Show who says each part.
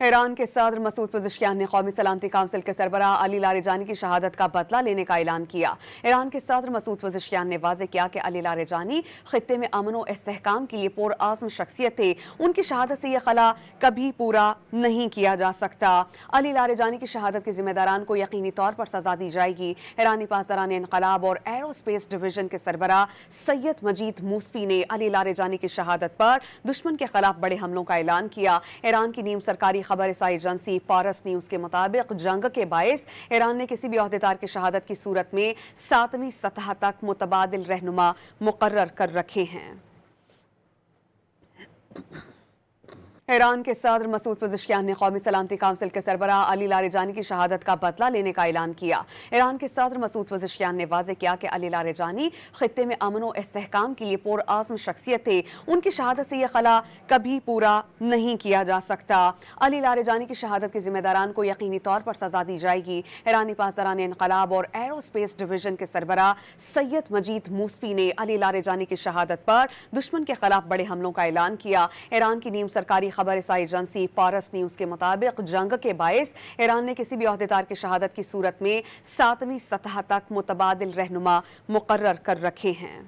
Speaker 1: ایران کے صدر Masoud Pezeshkian نے قومی سلامتی کونسل کے سربراہ علی لاریجانی کی شہادت کا بدلہ لینے کا اعلان کیا۔ ایران کے صدر مسعود پزشکیان نے واضح کیا کہ علی لاریجانی خطے میں امن و استحکام کے لیے پرعزم شخصیت تھے، ان کی شہادت سے یہ خلا کبھی پورا نہیں کیا جا سکتا۔ علی لاریجانی کی شہادت کے ذمہ داران کو یقینی طور پر سزا دی جائے گی۔ ایرانی پاسداران انقلاب اور ایرو اسپیس ڈویژن کے سربراہ سید مجید موسفی نے علی لاریجانی کی شہادت پر دشمن کے خلاف بڑے حملوں کا اعلان کیا۔ ایران کی نیم سرکاری خبر رسائی ایجنسی فارس نیوز کے مطابق جنگ کے باعث ایران نے کسی بھی عہدیدار کی شہادت کی صورت میں 7ویں سطح تک متبادل رہنما مقرر کر رکھے ہیں۔ ایران کے صدر مسعود پزشکیان نے قومی سلامتی کونسل کے سربراہ علی لاریجانی کی شہادت کا بدلہ لینے کا اعلان کیا۔ ایران کے صدر مسعود پزشکیان نے واضح کیا کہ علی لاریجانی خطے میں امن و استحکام کے لیے پرعزم شخصیت تھے، ان کی شہادت سے یہ خلا کبھی پورا نہیں کیا جا سکتا۔ علی لاریجانی کی شہادت کے ذمہ داران کو یقینی طور پر سزا دی جائے گی۔ ایرانی پاسداران انقلاب اور ایرو اسپیس ڈویژن کے سربراہ سید مجید موسفی نے علی لاریجانی کی شہادت پر دشمن کے خلاف بڑے حملوں کا اعلان کیا۔ ایران کی نیم سرکاری خبر رسائی ایجنسی فارس نیوز کے مطابق جنگ کے باعث ایران نے کسی بھی عہدیدار کی شہادت کی صورت میں 7ویں سطح تک متبادل رہنما مقرر کر رکھے ہیں۔